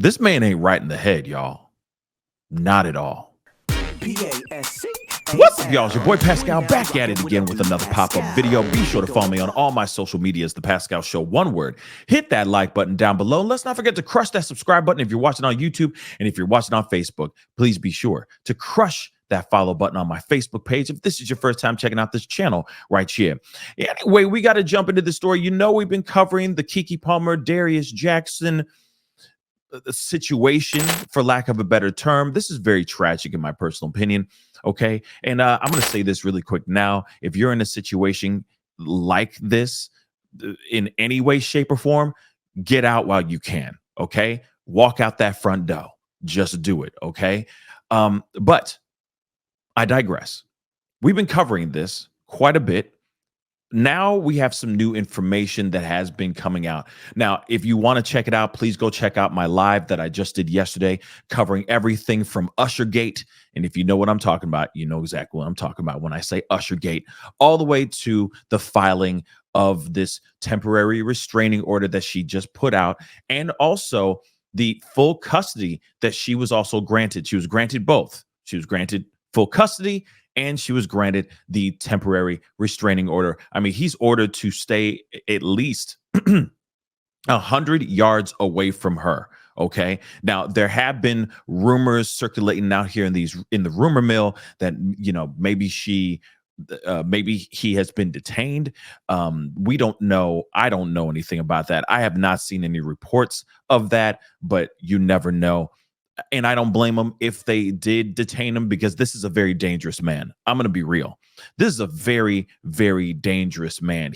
This man ain't right in the head, y'all. Not at all. What's up, y'all? It's your boy Pascal back at it again with another pop-up video. Be sure to follow me on all my social medias, The Pascal Show, one word. Hit that like button down below. And let's not forget to crush that subscribe button if you're watching on YouTube. And if you're watching on Facebook, please be sure to crush that follow button on my Facebook page if this is your first time checking out this channel right here. Anyway, we got to jump into the story. You know, we've been covering the Keke Palmer, Darius Jackson situation, for lack of a better term. This is very tragic in my personal opinion. Okay. And I'm going to say this really quick now. If you're in a situation like this in any way, shape, or form, get out while you can. Okay. Walk out that front door. Just do it. Okay. But I digress. We've been covering this quite a bit. Now we have some new information that has been coming out. Now, if you want to check it out, please go check out my live that I just did yesterday, covering everything from Ushergate. And if you know what I'm talking about, you know exactly what I'm talking about when I say Ushergate, all the way to the filing of this temporary restraining order that she just put out, and also the full custody that she was also granted. She was granted both. She was granted full custody, and she was granted the temporary restraining order. I mean, he's ordered to stay at least 100 yards away from her. Okay. Now, there have been rumors circulating out here in the rumor mill that, you know, maybe he has been detained. We don't know. I don't know anything about that. I have not seen any reports of that, but you never know. And I don't blame them if they did detain him, because this is a very dangerous man. I'm going to be real. This is a very, very dangerous man.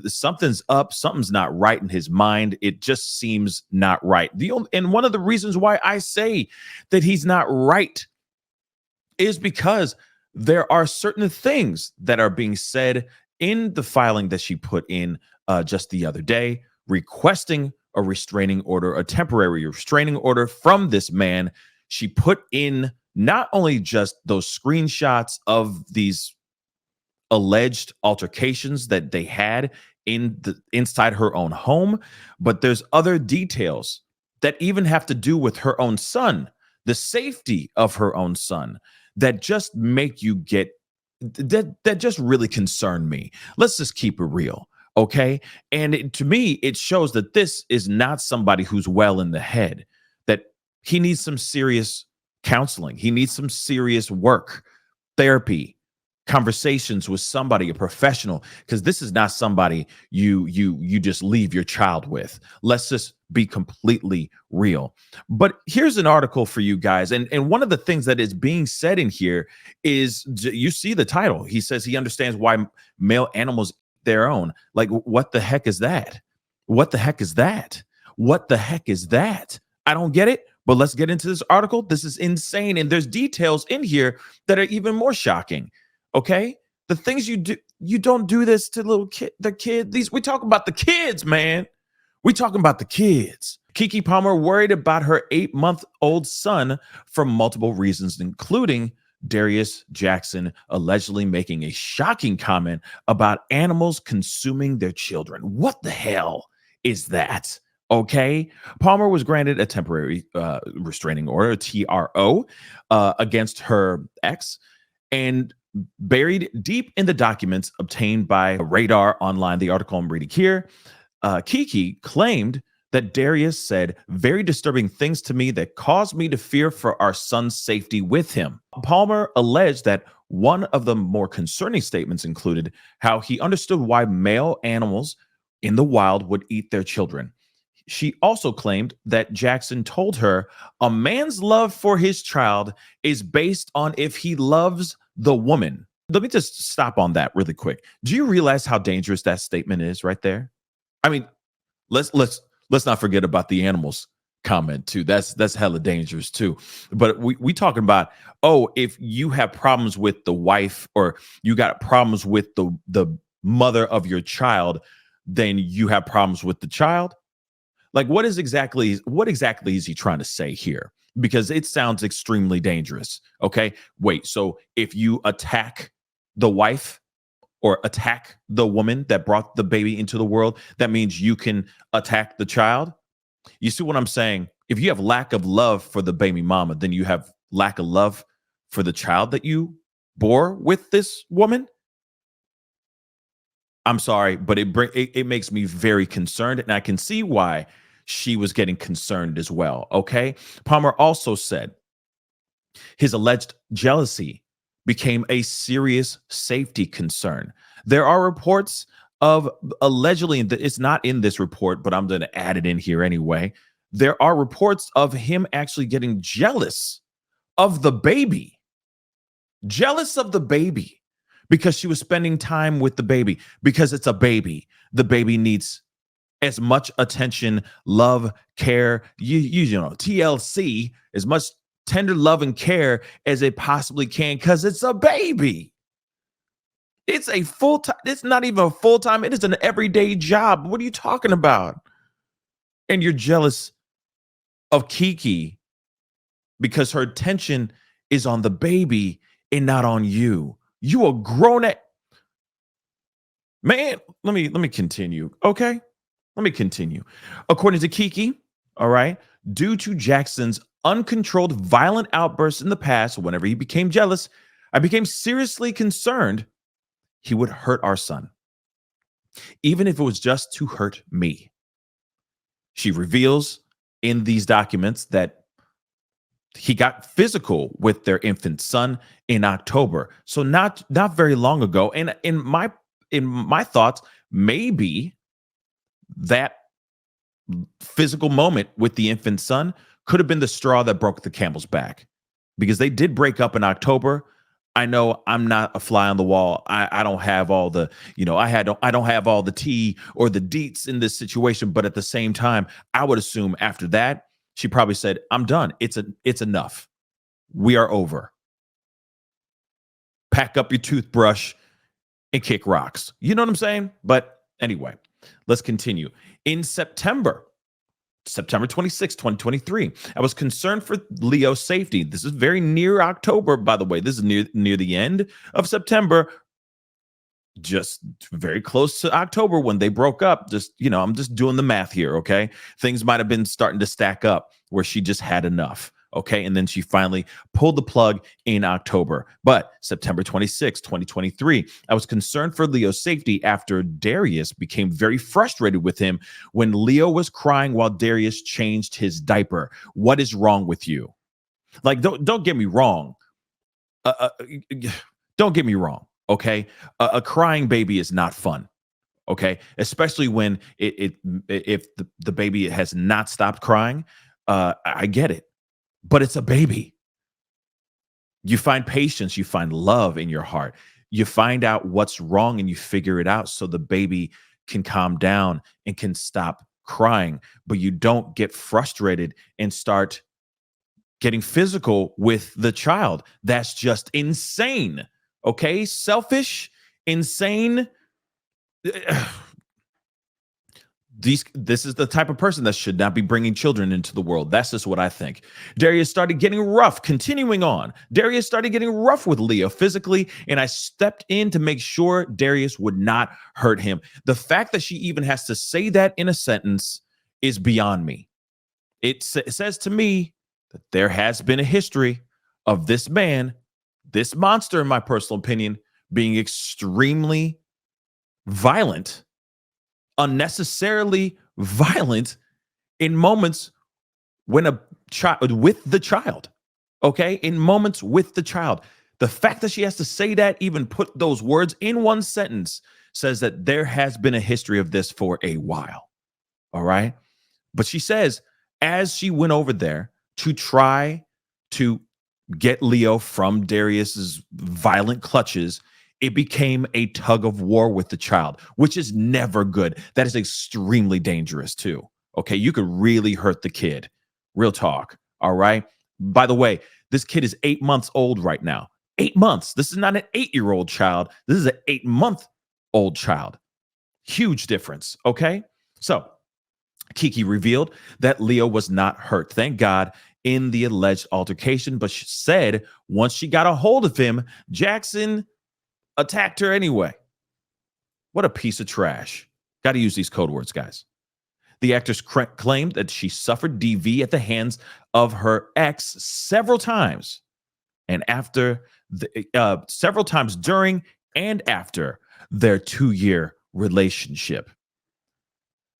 Something's up. Something's not right in his mind. It just seems not right. And one of the reasons why I say that he's not right is because there are certain things that are being said in the filing that she put in just the other day, requesting a restraining order, a temporary restraining order from this man. She put in not only just those screenshots of these alleged altercations that they had inside her own home, but there's other details that even have to do with her own son, the safety of her own son, that just make you get that just really concern me. Let's just keep it real. Okay. And to me, it shows that this is not somebody who's well in the head, that he needs some serious counseling. He needs some serious work, therapy, conversations with somebody, a professional, because this is not somebody you just leave your child with. Let's just be completely real. But here's an article for you guys. And one of the things that is being said in here is, you see the title. He says he understands why male animals their own. Like, what the heck is that? What the heck is that? What the heck is that? I don't get it, but let's get into this article. This is insane. And there's details in here that are even more shocking. Okay. The things you do, you don't do this to the kid. We talk about the kids, man. We talking about the kids. Keke Palmer worried about her 8-month-old son for multiple reasons, including Darius Jackson allegedly making a shocking comment about animals consuming their children. What the hell is that? Okay. Palmer was granted a temporary restraining order, a TRO, against her ex, and buried deep in the documents obtained by Radar Online, the article I'm reading here, Keke claimed that Darius said very disturbing things to me that caused me to fear for our son's safety with him. Palmer alleged that one of the more concerning statements included how he understood why male animals in the wild would eat their children. She also claimed that Jackson told her a man's love for his child is based on if he loves the woman. Let me just stop on that really quick. Do you realize how dangerous that statement is right there? I mean, let's not forget about the animals comment too. That's hella dangerous too. But we talking about, oh, if you have problems with the wife, or you got problems with the mother of your child, then you have problems with the child. Like, what exactly is he trying to say here? Because it sounds extremely dangerous. Okay, wait. So if you attack the wife or attack the woman that brought the baby into the world, that means you can attack the child. You see what I'm saying? If you have lack of love for the baby mama, then you have lack of love for the child that you bore with this woman. I'm sorry, but it makes me very concerned, and I can see why she was getting concerned as well. Okay. Palmer also said his alleged jealousy became a serious safety concern. There are reports of allegedly, it's not in this report, but I'm going to add it in here anyway. There are reports of him actually getting of the baby, jealous of the baby because she was spending time with the baby because it's a baby. The baby needs as much attention, love, care, you know, TLC, as much tender love and care as it possibly can because it's a baby. It's a full time, it's not even a full time, it is an everyday job. What are you talking about? And you're jealous of Keke because her attention is on the baby and not on you. You a grown at man. Let me continue. Okay. Let me continue. According to Keke, all right, due to Jackson's uncontrolled violent outbursts in the past, whenever he became jealous, I became seriously concerned he would hurt our son, even if it was just to hurt me. She reveals in these documents that he got physical with their infant son in October. So not very long ago. And in my thoughts, maybe that physical moment with the infant son could have been the straw that broke the camel's back, because they did break up in October. I know I'm not a fly on the wall. I don't have all the, I don't have all the tea or the deets in this situation. But at the same time, I would assume after that, she probably said, I'm done. It's enough. We are over. Pack up your toothbrush and kick rocks. You know what I'm saying? But anyway, let's continue. In September 26, 2023, I was concerned for Leo's safety. This is very near October, by the way. This is near the end of September, just very close to October when they broke up. I'm just doing the math here, okay? Things might have been starting to stack up where she just had enough, okay? And then she finally pulled the plug in October. But September 26, 2023, I was concerned for Leo's safety after Darius became very frustrated with him when Leo was crying while Darius changed his diaper. What is wrong with you? Like, don't get me wrong. Don't get me wrong. Okay, a crying baby is not fun. Okay, especially when if the baby has not stopped crying. I get it, but it's a baby. You find patience, you find love in your heart. You find out what's wrong and you figure it out so the baby can calm down and can stop crying. But you don't get frustrated and start getting physical with the child. That's just insane. Okay, selfish, insane. This is the type of person that should not be bringing children into the world. That's just what I think. Darius started getting rough. Continuing on, Darius started getting rough with Leo physically, and I stepped in to make sure Darius would not hurt him. The fact that she even has to say that in a sentence is beyond me. It says to me that there has been a history of this man, this monster, in my personal opinion, being extremely violent, unnecessarily violent in moments when with the child. Okay, in moments with the child. The fact that she has to say that, even put those words in one sentence, says that there has been a history of this for a while. All right, but she says as she went over there to try to get Leo from Darius's violent clutches, it became a tug of war with the child, which is never good. That is extremely dangerous too. Okay, you could really hurt the kid. Real talk. All right. By the way, this kid is 8 months old right now. 8 months. This is not an 8-year-old child. This is an 8-month-old child. Huge difference. Okay. So Keke revealed that Leo was not hurt, thank God, in the alleged altercation, but she said once she got a hold of him, Jackson attacked her anyway. What a piece of trash. Got to use these code words, guys. The actress claimed that she suffered DV at the hands of her ex several times, and several times during and after their 2-year relationship.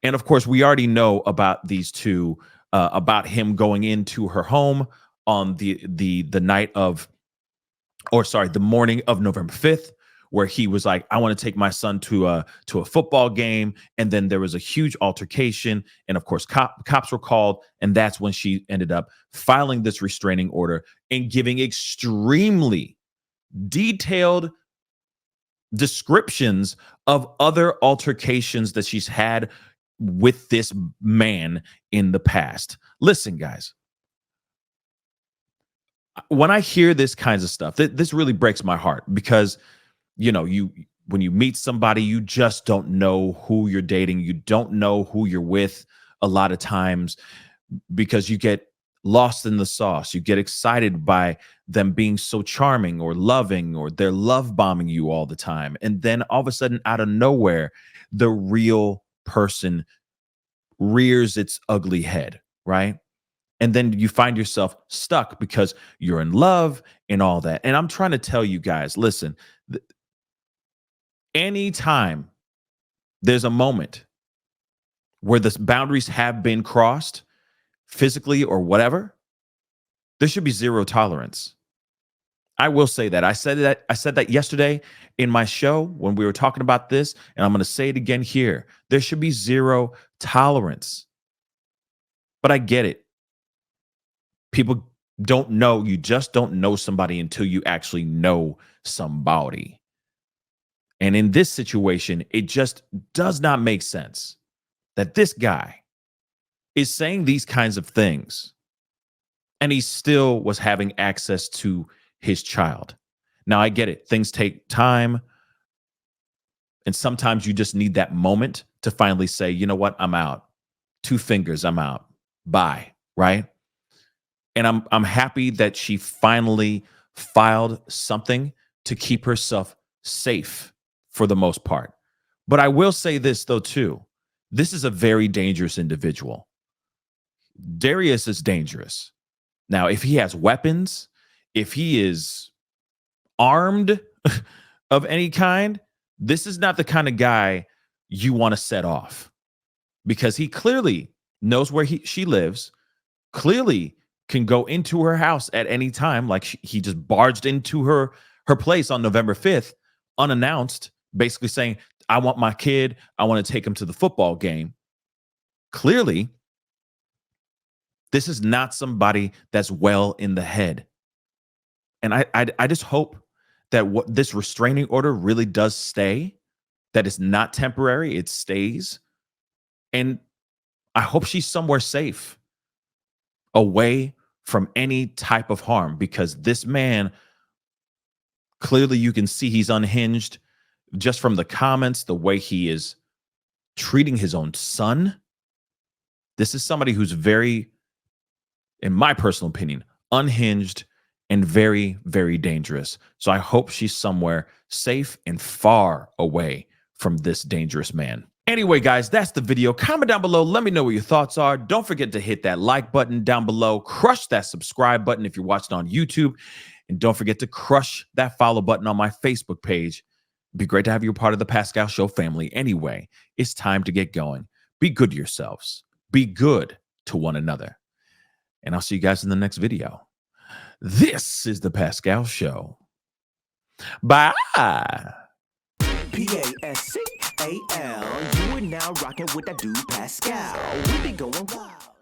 And of course, we already know about these two, about him going into her home on the night of, or sorry, the morning of November 5th, where he was like, I want to take my son to a football game. And then there was a huge altercation. And of course, cops were called. And that's when she ended up filing this restraining order and giving extremely detailed descriptions of other altercations that she's had with this man in the past. Listen, guys, when I hear this kinds of stuff, this really breaks my heart, because when you meet somebody, you just don't know who you're dating. You don't know who you're with a lot of times, because you get lost in the sauce. You get excited by them being so charming or loving, or they're love bombing you all the time. And then all of a sudden, out of nowhere, the real person rears its ugly head, right? And then you find yourself stuck because you're in love and all that. And I'm trying to tell you guys, listen, anytime there's a moment where the boundaries have been crossed, physically or whatever, there should be zero tolerance. I will say that. I said that yesterday in my show when we were talking about this, and I'm going to say it again here. There should be zero tolerance. But I get it. People don't know. You just don't know somebody until you actually know somebody. And in this situation, it just does not make sense that this guy is saying these kinds of things, and he still was having access to his child. Now, I get it. Things take time. And sometimes you just need that moment to finally say, you know what? I'm out. 2 fingers, I'm out. Bye. Right? And I'm happy that she finally filed something to keep herself safe for the most part. But I will say this, though, too. This is a very dangerous individual. Darius is dangerous. Now, if he has weapons, if he is armed of any kind, this is not the kind of guy you want to set off, because he clearly knows where she lives, clearly can go into her house at any time. Like he just barged into her place on November 5th unannounced, basically saying, I want my kid. I want to take him to the football game. Clearly, this is not somebody that's well in the head. And I just hope that what this restraining order really does stay, that it's not temporary, it stays. And I hope she's somewhere safe, away from any type of harm, because this man, clearly you can see he's unhinged just from the comments, the way he is treating his own son. This is somebody who's very, in my personal opinion, unhinged and very, very dangerous. So I hope she's somewhere safe and far away from this dangerous man. Anyway, guys, that's the video. Comment down below. Let me know what your thoughts are. Don't forget to hit that like button down below. Crush that subscribe button if you're watching on YouTube. And don't forget to crush that follow button on my Facebook page. It'd be great to have you a part of the Pascal Show family. Anyway, it's time to get going. Be good to yourselves. Be good to one another. And I'll see you guys in the next video. This is the Pascal Show. Bye. Pascal, you are now rocking with that dude Pascal. We be going wild.